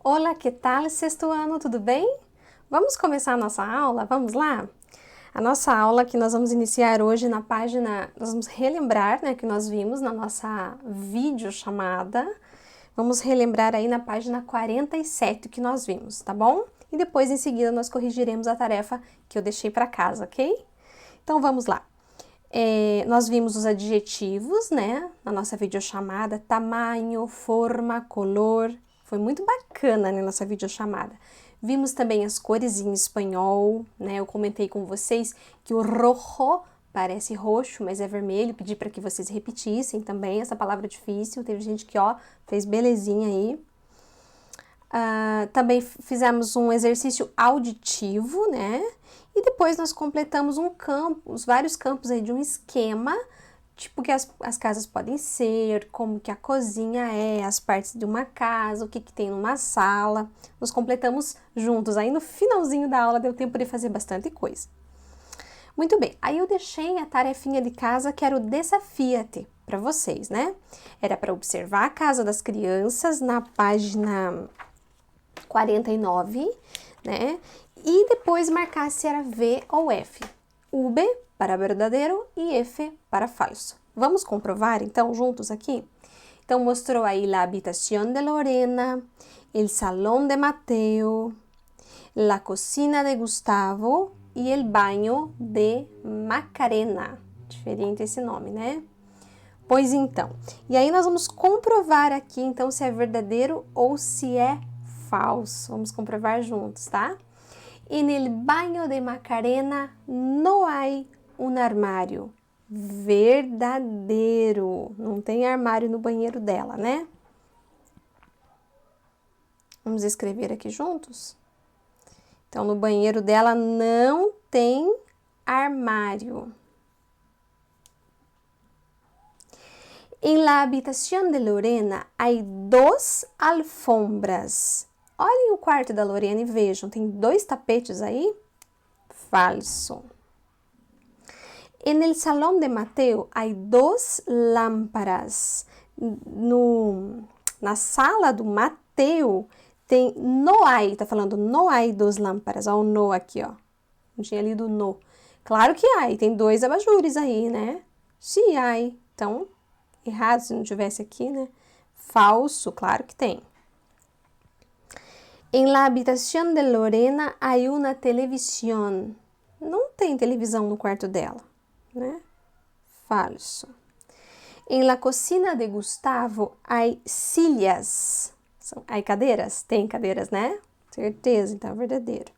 Olá, que tal, sexto ano, tudo bem? Vamos começar a nossa aula? Vamos lá? A nossa aula que nós vamos iniciar hoje na página, nós vamos relembrar, né, que nós vimos na nossa videochamada. Vamos relembrar aí na página 47 que nós vimos, tá bom? E depois, em seguida, nós corrigiremos a tarefa que eu deixei para casa, ok? Então, vamos lá. Nós vimos os adjetivos, né, na nossa videochamada, tamanho, forma, color. Foi muito bacana, né, nossa videochamada. Vimos também as cores em espanhol, né, eu comentei com vocês que o rojo parece roxo, mas é vermelho, pedi para que vocês repetissem também essa palavra difícil, teve gente que, ó, fez belezinha aí. Também fizemos um exercício auditivo, né? E depois nós completamos um campo, os vários campos aí de um esquema, tipo que as casas podem ser, como que a cozinha é, as partes de uma casa, o que que tem numa sala. Nós completamos juntos. Aí no finalzinho da aula deu tempo de fazer bastante coisa. Muito bem, aí eu deixei a tarefinha de casa que era o Desafia-te para vocês, né? Era para observar a casa das crianças na página 49, né? E depois marcar se era V ou F. V para verdadeiro e F para falso. Vamos comprovar então juntos aqui? Então mostrou aí a habitação de Lorena, o salão de Mateo, a cocina de Gustavo e o banho de Macarena. Diferente esse nome, né? Pois então, e aí nós vamos comprovar aqui então se é verdadeiro ou se é falso. Vamos comprovar juntos, tá? En el baño de Macarena no hay un armário. Verdadeiro. Não tem armário no banheiro dela, né? Vamos escrever aqui juntos? Então, no banheiro dela não tem armário. En la habitación de Lorena hay dos alfombras. Olhem o quarto da Lorena e vejam, tem dois tapetes aí? Falso. En el salón de Mateo hay dos lámparas. Na sala do Mateo tem no hay, tá falando no hay dos lámparas. Olha o no aqui, ó. Não tinha lido no. Claro que hay, tem dois abajures aí, né? Se hay. Então, errado se não tivesse aqui, né? Falso, claro que tem. En la habitación de Lorena hay una televisión. Não tem televisão no quarto dela, né? Falso. En la cocina de Gustavo hay sillas. Hay cadeiras? Tem cadeiras, né? Certeza, então é verdadeiro.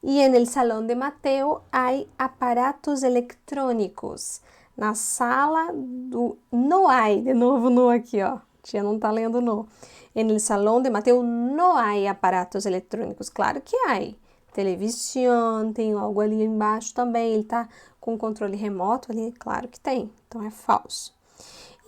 E en el salón de Mateo hay aparatos electrónicos. Na sala do... No hay, de novo no aqui, ó. Tia não tá lendo no. En el salón de Mateo no hay aparatos eletrônicos. Claro que hay. Televisão, tem algo ali embaixo também. Ele tá com controle remoto ali. Claro que tem. Então é falso.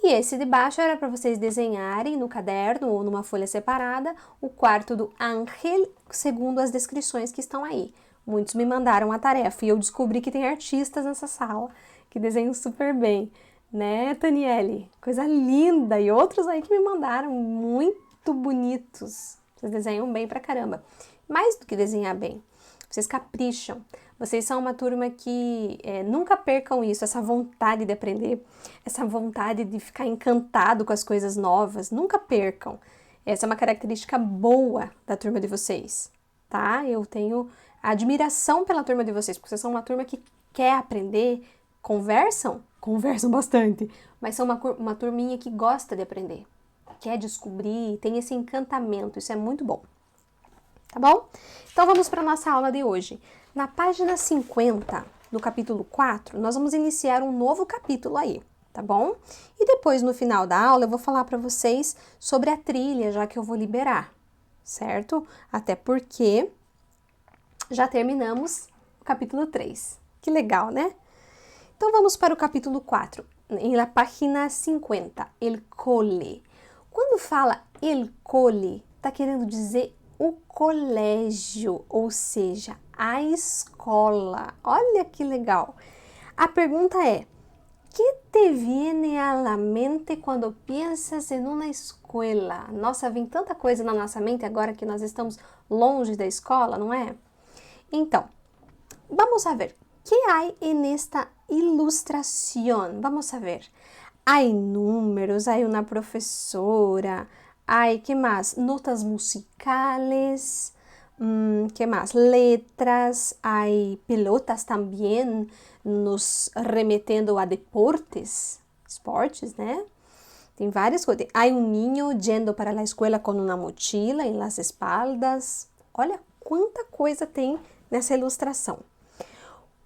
E esse de baixo era para vocês desenharem no caderno ou numa folha separada o quarto do Ángel, segundo as descrições que estão aí. Muitos me mandaram a tarefa e eu descobri que tem artistas nessa sala que desenham super bem. Né, Taniele? Coisa linda! E outros aí que me mandaram, muito bonitos. Vocês desenham bem pra caramba. Mais do que desenhar bem, vocês capricham. Vocês são uma turma que nunca percam isso, essa vontade de aprender, essa vontade de ficar encantado com as coisas novas. Nunca percam. Essa é uma característica boa da turma de vocês, tá? Eu tenho admiração pela turma de vocês, porque vocês são uma turma que quer aprender, conversam bastante, mas são uma turminha que gosta de aprender, quer descobrir, tem esse encantamento, isso é muito bom, tá bom? Então vamos para a nossa aula de hoje. Na página 50, no capítulo 4, nós vamos iniciar um novo capítulo aí, tá bom? E depois, no final da aula, eu vou falar para vocês sobre a trilha, já que eu vou liberar, certo? Até porque já terminamos o capítulo 3. Que legal, né? Então vamos para o capítulo 4, em la página 50, el cole. Quando fala el cole, está querendo dizer o colégio, ou seja, a escola. Olha que legal. A pergunta é, que te viene a la mente quando piensas em uma escola? Nossa, vem tanta coisa na nossa mente agora que nós estamos longe da escola, não é? Então, vamos a ver. Que há en esta ilustração? Vamos a ver. Há números, há uma professora, há, que mais? Notas musicales, que mais? Letras, há pelotas também, nos remetendo a deportes, esportes, né? Tem várias coisas. Há niño yendo para a escola com uma mochila em las espaldas. Olha quanta coisa tem nessa ilustração.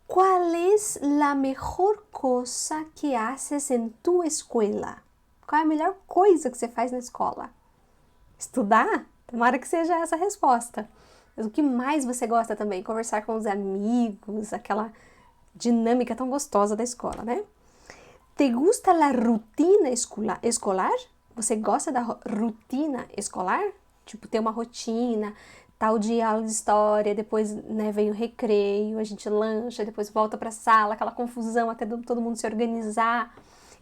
Qual é a melhor coisa que haces em tu escola? Qual é a melhor coisa que você faz na escola? Estudar? Tomara que seja essa a resposta. Mas o que mais você gosta também? Conversar com os amigos, aquela dinâmica tão gostosa da escola, né? Te gusta a rotina escolar? Você gosta da rotina escolar? Tipo, ter uma rotina, tal dia aula de história, depois, né, vem o recreio, a gente lancha, depois volta para a sala, aquela confusão até todo mundo se organizar.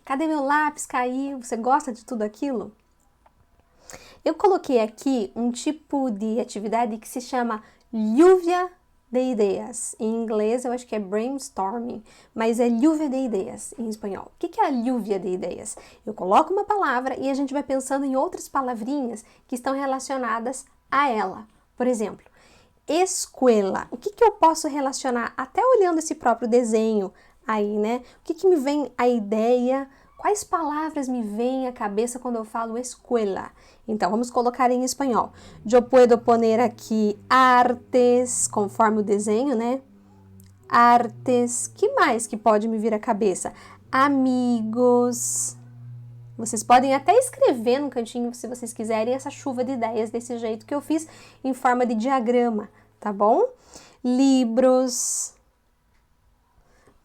Cadê meu lápis? Caiu. Você gosta de tudo aquilo? Eu coloquei aqui um tipo de atividade que se chama lluvia de ideias. Em inglês eu acho que é brainstorming, mas é lluvia de ideias em espanhol. O que é a lluvia de ideias? Eu coloco uma palavra e a gente vai pensando em outras palavrinhas que estão relacionadas a ela. Por exemplo, escola. O que eu posso relacionar até olhando esse próprio desenho aí, né? O que me vem a ideia? Quais palavras me vêm à cabeça quando eu falo escola? Então, vamos colocar em espanhol. Eu puedo poner aqui artes, conforme o desenho, né? Artes. Que mais que pode me vir à cabeça? Amigos. Vocês podem até escrever no cantinho, se vocês quiserem, essa chuva de ideias desse jeito que eu fiz em forma de diagrama, tá bom? Livros.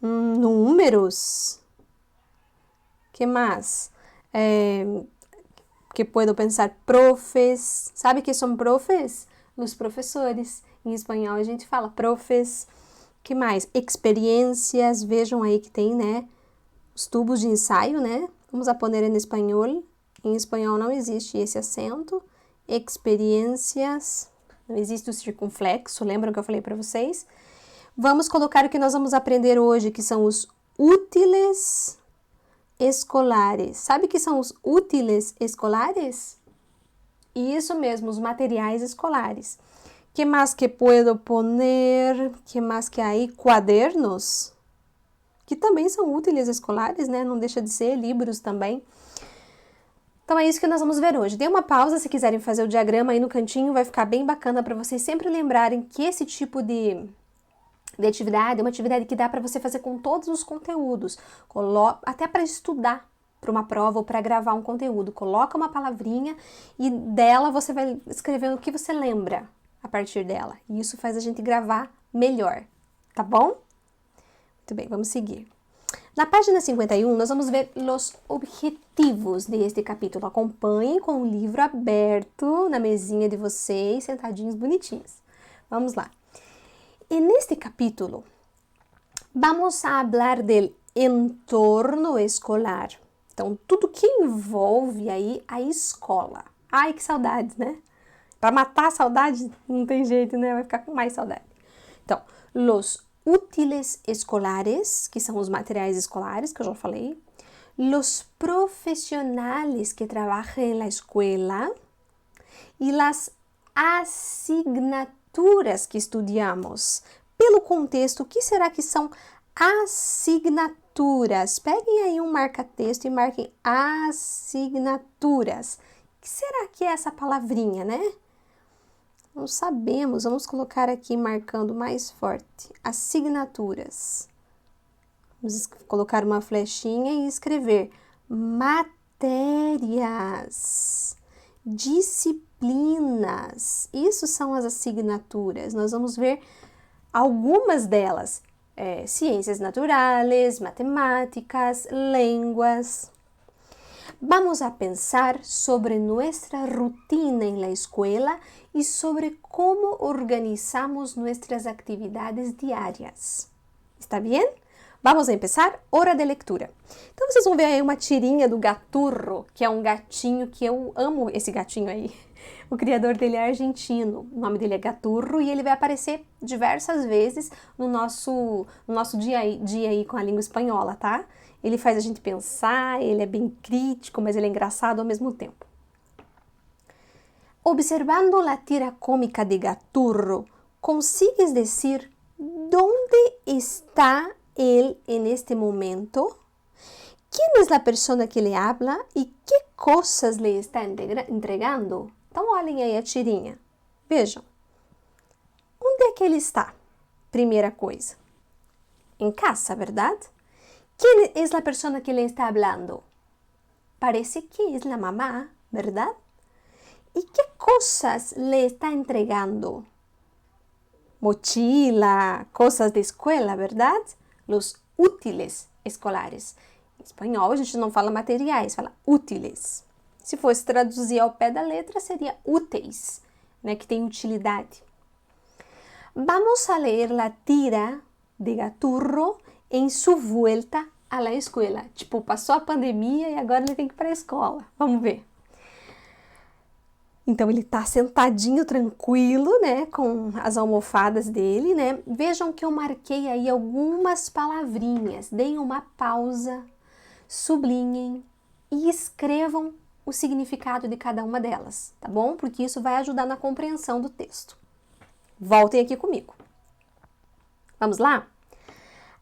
Números. Que mais? Que puedo pensar, profes. Sabe que são profes? Os professores. Em espanhol a gente fala profes. Que mais? Experiências. Vejam aí que tem, né? Os tubos de ensaio, né? Vamos a poner em espanhol. Em espanhol não existe esse acento. Experiências. Não existe o circunflexo. Lembram que eu falei para vocês? Vamos colocar o que nós vamos aprender hoje, que são os útiles escolares. Sabe o que são os útiles escolares? Isso mesmo, os materiais escolares. Que mais que puedo poner? Que mais que aí? Quadernos, que também são úteis escolares, né? Não deixa de ser, livros também. Então é isso que nós vamos ver hoje. Dê uma pausa se quiserem fazer o diagrama aí no cantinho, vai ficar bem bacana para vocês sempre lembrarem que esse tipo de atividade é uma atividade que dá para você fazer com todos os conteúdos, até para estudar para uma prova ou para gravar um conteúdo. Coloca uma palavrinha e dela você vai escrevendo o que você lembra a partir dela. E isso faz a gente gravar melhor, tá bom? Muito bem, vamos seguir. Na página 51, nós vamos ver os objetivos deste capítulo. Acompanhem com o livro aberto na mesinha de vocês, sentadinhos bonitinhos. Vamos lá. En este capítulo, vamos a hablar del entorno escolar. Então, tudo que envolve aí a escola. Ai, que saudade, né? Para matar a saudade, não tem jeito, né? Vai ficar com mais saudade. Então, los útiles escolares, que são os materiais escolares, que eu já falei. Los profesionales que trabajan en la escuela. E las asignaturas que estudamos. Pelo contexto, o que será que são asignaturas? Peguem aí um marca-texto e marquem asignaturas. O que será que é essa palavrinha, né? Não sabemos, vamos colocar aqui marcando mais forte. Asignaturas. Vamos colocar uma flechinha e escrever matérias. Disciplinas, isso são as asignaturas. Nós vamos ver algumas delas: ciências naturais, matemáticas, línguas. Vamos a pensar sobre nuestra rutina en la escuela y sobre cómo organizamos nuestras actividades diarias. ¿Está bien? Vamos empezar? Hora de leitura. Então, vocês vão ver aí uma tirinha do Gaturro, que é um gatinho que eu amo esse gatinho aí. O criador dele é argentino, o nome dele é Gaturro e ele vai aparecer diversas vezes no nosso dia aí com a língua espanhola, tá? Ele faz a gente pensar, ele é bem crítico, mas ele é engraçado ao mesmo tempo. Observando a tira cômica de Gaturro, consigues dizer onde está ele en este momento? ¿Quién es la persona que le habla y qué cosas le está entregando? Então, olhem aí a tirinha. Vejam. Onde é que ele está? Primeira coisa. Em casa, verdade? ¿Quién es la persona que le está hablando? Parece que es la mamá, ¿verdad? ¿Y qué cosas le está entregando? Mochila, cosas de escola, ¿verdad? Los útiles escolares. Em espanhol, a gente não fala materiais, fala útiles. Se fosse traduzir ao pé da letra, seria úteis, né, que tem utilidade. Vamos a ler la tira de Gaturro em sua volta à la escola. Tipo, passou a pandemia e agora ele tem que ir para a escola. Vamos ver. Então, ele tá sentadinho, tranquilo, né, com as almofadas dele, né. Vejam que eu marquei aí algumas palavrinhas. Deem uma pausa, sublinhem e escrevam o significado de cada uma delas, tá bom? Porque isso vai ajudar na compreensão do texto. Voltem aqui comigo. Vamos lá?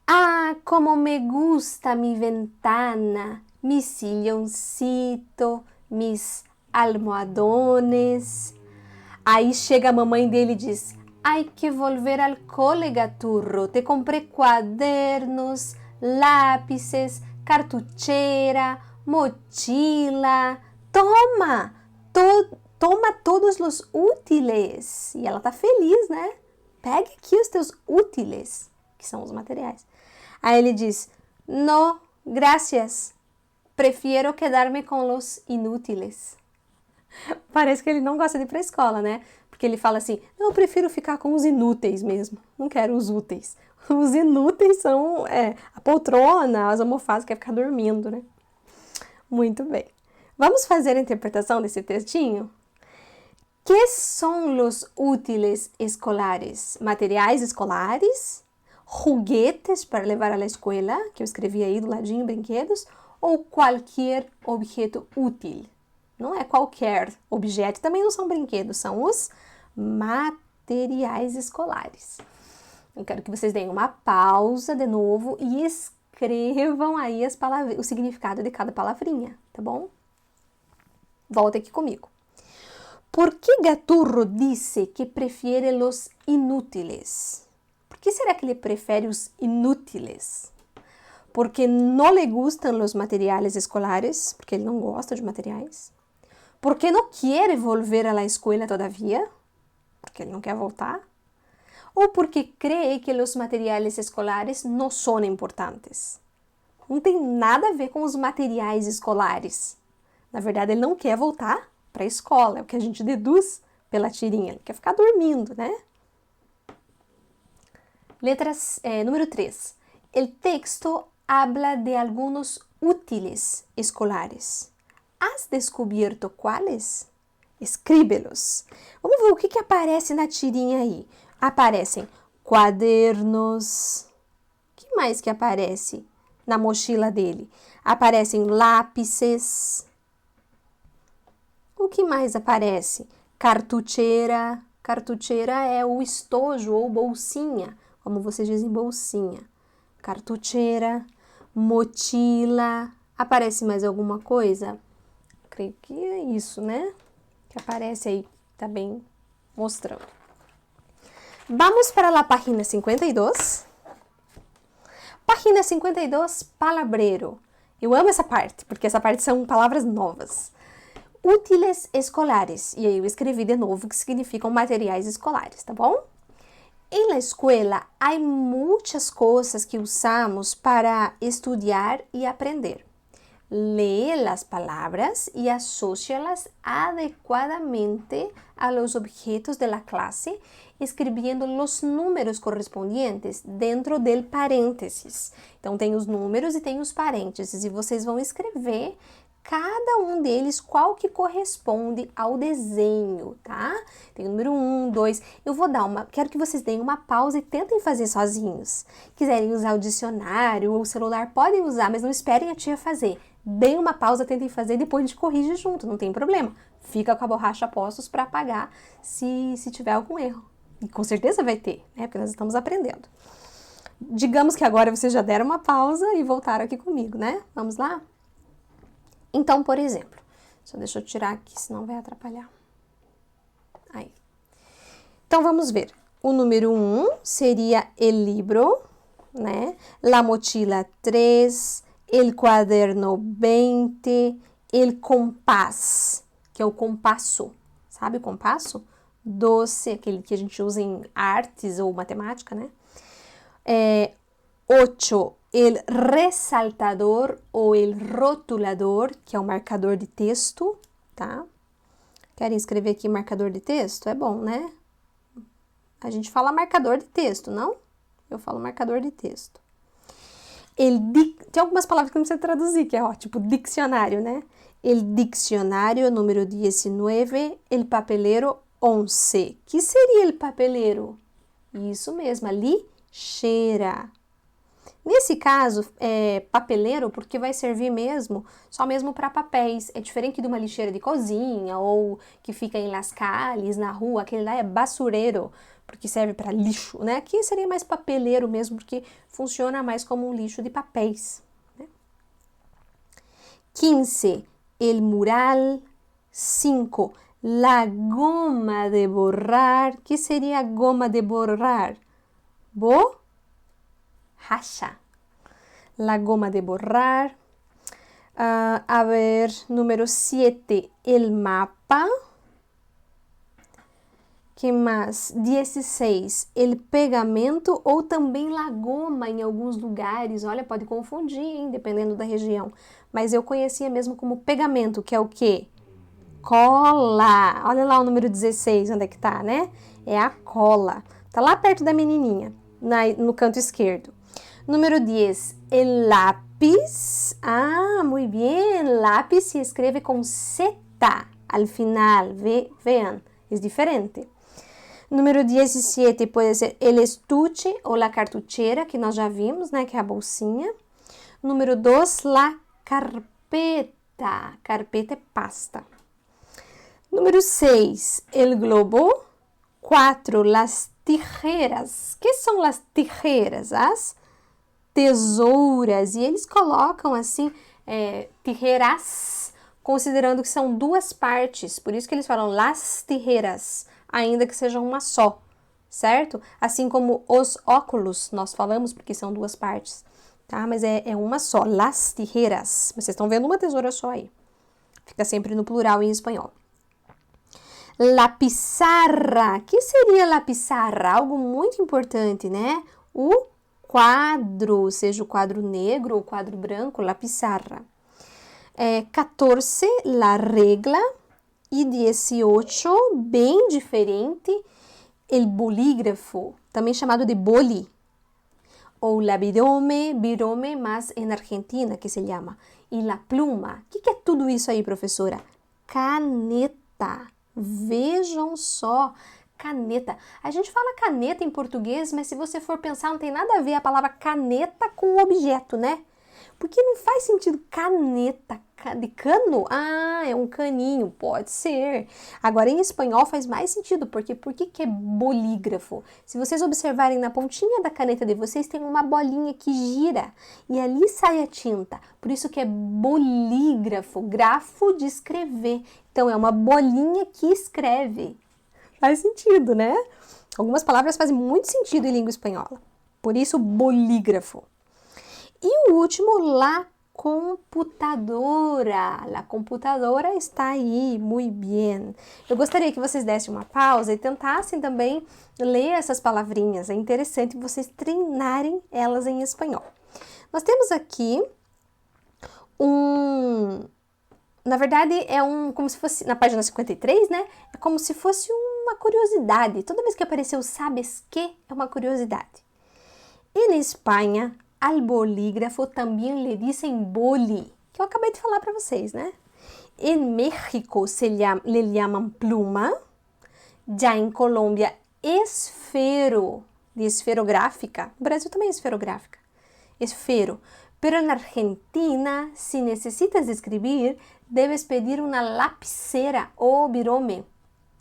Ah, como me gusta mi ventana, mi silloncito, mis almohadones. Aí chega a mamãe dele e diz: Hay que volver al cole, Gaturro. Te compré cuadernos, lápices, cartuchera, mochila. Toma todos os útiles. E ela tá feliz, né? Pegue aqui os teus útiles, que são os materiais. Aí ele diz: No, gracias. Prefiero quedarme com os inútiles. Parece que ele não gosta de ir pra escola, né? Porque ele fala assim: eu prefiro ficar com os inúteis mesmo. Não quero os úteis. Os inúteis são a poltrona, as almofadas, quer ficar dormindo, né? Muito bem. Vamos fazer a interpretação desse textinho? Que são os útiles escolares? Materiais escolares? Juguetes para levar à escola, que eu escrevi aí do ladinho, brinquedos, ou qualquer objeto útil? Não é qualquer objeto, também não são brinquedos, são os materiais escolares. Eu quero que vocês deem uma pausa de novo e escrevam aí o significado de cada palavrinha, tá bom? Volta aqui comigo. Por que Gaturro disse que prefere os inútiles? Por que será que ele prefere os inútiles? Porque não lhe gustam os materiais escolares, porque ele não gosta de materiais. Porque não quer volver à escola todavia, porque ele não quer voltar. Ou porque crê que os materiais escolares não são importantes. Não tem nada a ver com os materiais escolares. Na verdade, ele não quer voltar para a escola, é o que a gente deduz pela tirinha. Ele quer ficar dormindo, né? Número 3. El texto habla de algunos útiles escolares. ¿Has descubierto cuáles? Escríbelos. Vamos ver o que aparece na tirinha aí. Aparecem quadernos. O que mais que aparece na mochila dele? Aparecem lápises. O que mais aparece? Cartucheira. Cartucheira é o estojo ou bolsinha, como vocês dizem, bolsinha. Cartucheira, mochila. Aparece mais alguma coisa? Creio que é isso, né? Que aparece aí, tá bem mostrando. Vamos para a página 52. Página 52, palabreiro. Eu amo essa parte, porque essa parte são palavras novas. Útiles escolares. E aí eu escrevi de novo que significam materiais escolares, tá bom? Em la escola, há muitas coisas que usamos para estudar e aprender. lee las palabras y asócialas adecuadamente a los objetos de la clase, escrevendo los números correspondentes dentro del parênteses. Então, tem os números e tem os parênteses, e vocês vão escrever cada um deles qual que corresponde ao desenho, tá? Tem o número 1, 2, quero que vocês deem uma pausa e tentem fazer sozinhos. Quiserem usar o dicionário ou o celular, podem usar, mas não esperem a tia fazer. Deem uma pausa, tentem fazer, depois a gente corrige junto, não tem problema. Fica com a borracha a postos para apagar se tiver algum erro. E com certeza vai ter, né? Porque nós estamos aprendendo. Digamos que agora vocês já deram uma pausa e voltaram aqui comigo, né? Vamos lá? Então, por exemplo, só deixa eu tirar aqui, senão vai atrapalhar. Aí. Então, vamos ver. O número 1 seria el libro, né? La mochila 3, el cuaderno 20, el compás, que é o compasso. Sabe o compasso? 12, aquele que a gente usa em artes ou matemática, né? 8, el resaltador ou el rotulador, que é o marcador de texto, tá? Querem escrever aqui marcador de texto? É bom, né? A gente fala marcador de texto, não? Eu falo marcador de texto. Tem algumas palavras que não precisa traduzir, que é ó, tipo dicionário, né? El diccionário, número 19, el papelero 11. Que seria el papelero? Isso mesmo, a lixeira. Nesse caso, é papeleiro porque vai servir só mesmo para papéis. É diferente de uma lixeira de cozinha ou que fica em las calles, na rua. Aquele lá é basureiro, porque serve para lixo, né? Aqui seria mais papeleiro mesmo, porque funciona mais como um lixo de papéis, né? 15, el mural. 5, la goma de borrar. Que seria goma de borrar? Borracha. La goma de borrar. A ver, número 7, el mapa. Que mais? 16, el pegamento ou também la goma em alguns lugares. Olha, pode confundir, hein, dependendo da região. Mas eu conhecia mesmo como pegamento, que é o quê? Cola. Olha lá o número 16, onde é que tá, né? É a cola. Tá lá perto da menininha, no canto esquerdo. Número 10, el lápis. Ah, muy bien. Lápis se escreve com Z al final. Vean, é diferente. Número 17 pode ser el estuche ou la cartucheira, que nós já vimos, né? Que é a bolsinha. Número 2, la carpeta. Carpeta é pasta. Número 6, el globo. 4, las tijeras. Que são as tijeras? As tesouras. E eles colocam assim, tijeras, considerando que são duas partes. Por isso que eles falam las tijeras, ainda que seja uma só, certo? Assim como os óculos, nós falamos porque são duas partes, tá? Mas é uma só, las tijeras. Vocês estão vendo uma tesoura só aí. Fica sempre no plural em espanhol. La pizarra. Que seria la pizarra? Algo muito importante, né? O quadro, seja o quadro negro ou o quadro branco, la pizarra. 14, la regla. E 18, bem diferente, el bolígrafo, também chamado de boli. Ou la virome, mas em Argentina, que se chama. E la pluma. O que é tudo isso aí, professora? Caneta. Vejam só, caneta. A gente fala caneta em português, mas se você for pensar, não tem nada a ver a palavra caneta com o objeto, né? Porque não faz sentido caneta de cano? Ah, é um caninho, pode ser. Agora, em espanhol faz mais sentido, porque por que é bolígrafo? Se vocês observarem na pontinha da caneta de vocês, tem uma bolinha que gira e ali sai a tinta. Por isso que é bolígrafo, grafo de escrever. Então, é uma bolinha que escreve. Faz sentido, né? Algumas palavras fazem muito sentido em língua espanhola. Por isso, bolígrafo. E o último, la computadora. La computadora está aí, muito bem. Eu gostaria que vocês dessem uma pausa e tentassem também ler essas palavrinhas. É interessante vocês treinarem elas em espanhol. Nós temos aqui Na verdade, como se fosse, na página 53, né? É como se fosse uma curiosidade. Toda vez que apareceu sabes que, é uma curiosidade. Em Espanha, al bolígrafo também lhe dizem boli, que eu acabei de falar para vocês, né? Em México le llaman pluma. Já em Colômbia, esfero, de esferográfica. No Brasil também é esferográfica. Esfero. Pero na Argentina, se necessitas escrever, debes pedir uma lapicera ou birome.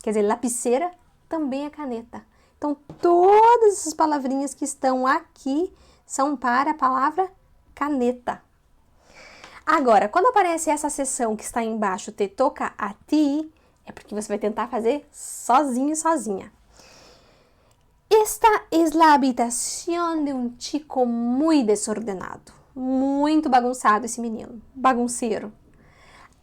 Quer dizer, lapicera também é caneta. Então, todas essas palavrinhas que estão aqui são para a palavra caneta. Agora, quando aparece essa seção que está embaixo, te toca a ti, é porque você vai tentar fazer sozinho e sozinha. Esta es la habitación de un chico muy desordenado. Muito bagunçado esse menino, bagunceiro.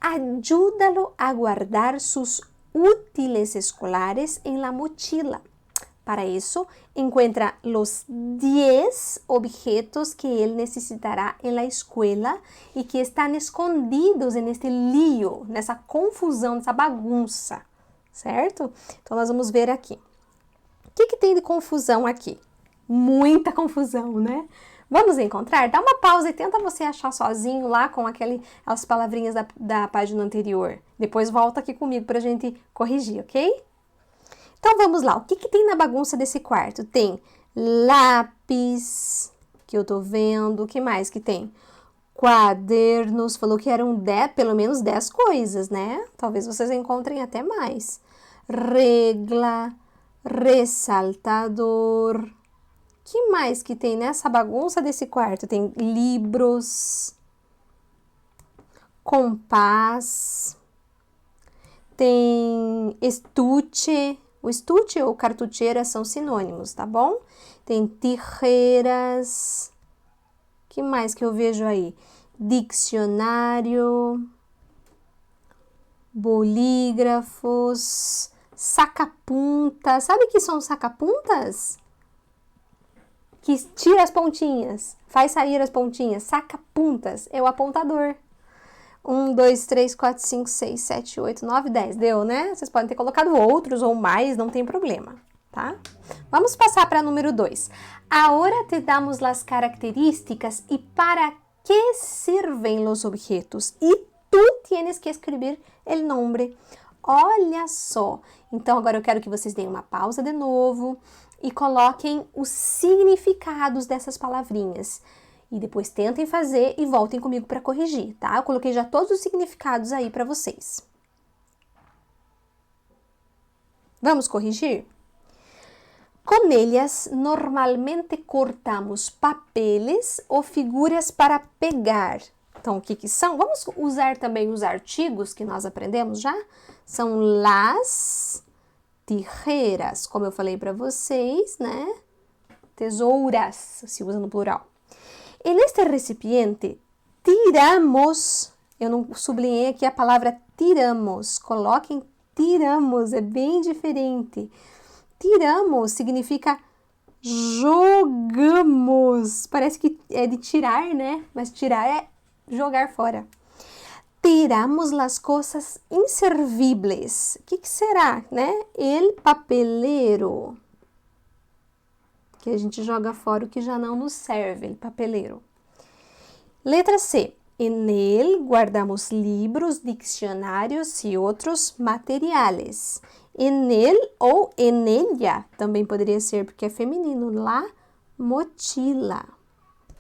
Ayúdalo a guardar sus útiles escolares en la mochila. Para isso, encuentra los 10 objetos que ele necessitará em la escuela e que estão escondidos neste lío, nessa confusão, nessa bagunça, certo? Então, nós vamos ver aqui. O que tem de confusão aqui? Muita confusão, né? Vamos encontrar? Dá uma pausa e tenta você achar sozinho lá com as palavrinhas da página anterior. Depois volta aqui comigo para a gente corrigir, ok? Então, vamos lá. O que tem na bagunça desse quarto? Tem lápis, que eu tô vendo. O que mais que tem? Quadernos. Falou que eram pelo menos 10 coisas, né? Talvez vocês encontrem até mais. Regla, ressaltador. Que mais que tem nessa bagunça desse quarto? Tem livros, compás, tem estuche. O estuche ou cartucheira são sinônimos, tá bom? Tem tijeras. Que mais que eu vejo aí? Dicionário, bolígrafos, sacapuntas. Sabe o que são sacapuntas? Que tira as pontinhas, faz sair as pontinhas. Sacapuntas é o apontador. 1, 2, 3, 4, 5, 6, 7, 8, 9, 10. Deu, né? Vocês podem ter colocado outros ou mais, não tem problema, tá? Vamos passar para número 2. Agora te damos as características e para que servem os objetos. E tu tienes que escrever o nome. Olha só. Então, agora eu quero que vocês deem uma pausa de novo e coloquem os significados dessas palavrinhas. E depois tentem fazer e voltem comigo para corrigir, tá? Eu coloquei já todos os significados aí para vocês. Vamos corrigir? Com elas, normalmente cortamos papeles ou figuras para pegar. Então, o que são? Vamos usar também os artigos que nós aprendemos já? São las tijeras, como eu falei para vocês, né? Tesouras, se usa no plural. En este recipiente, tiramos, eu não sublinhei aqui a palavra tiramos, coloquem tiramos, é bem diferente. Tiramos significa jogamos, parece que é de tirar, né? Mas tirar é jogar fora. Tiramos as coisas inservíveis. O que será, né? El papelero. Que a gente joga fora o que já não nos serve, el papelero. Letra C. En él guardamos livros, dicionários e outros materiais. En él ou en ella também poderia ser, porque é feminino. La mochila.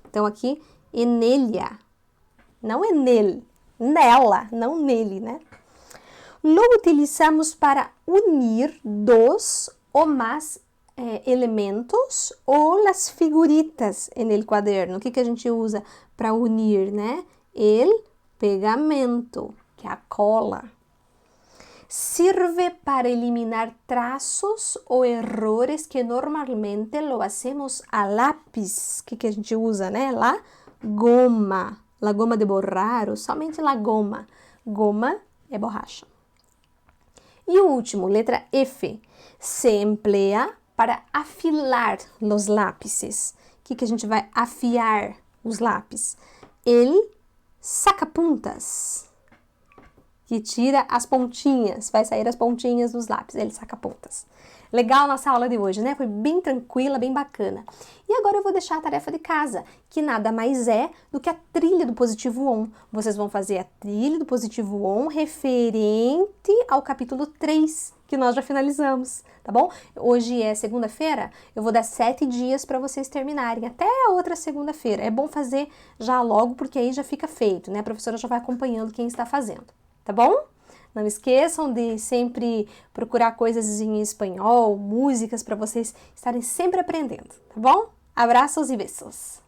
Então, aqui, en ella. Não en él. Nela, não nele, né? Lo utilizamos para unir dos ou mais elementos ou as figuritas en el cuaderno. O que a gente usa para unir, né? El pegamento, que é a cola. Sirve para eliminar traços ou errores que normalmente lo hacemos a lápis. O que a gente usa, né? La goma de borrar ou somente la goma. Goma é borracha. E o último, letra F. Se emplea para afilar os lápises. O que a gente vai afiar os lápis? El saca-puntas, que tira as pontinhas, vai sair as pontinhas dos lápis, ele saca-puntas. Legal nossa aula de hoje, né? Foi bem tranquila, bem bacana. E agora eu vou deixar a tarefa de casa, que nada mais é do que a trilha do positivo on. Vocês vão fazer a trilha do positivo on referente ao capítulo 3, que nós já finalizamos, tá bom? Hoje é segunda-feira, eu vou dar 7 dias para vocês terminarem, até a outra segunda-feira. É bom fazer já logo, porque aí já fica feito, né? A professora já vai acompanhando quem está fazendo, tá bom? Não esqueçam de sempre procurar coisas em espanhol, músicas para vocês estarem sempre aprendendo, tá bom? Abraços e beijos!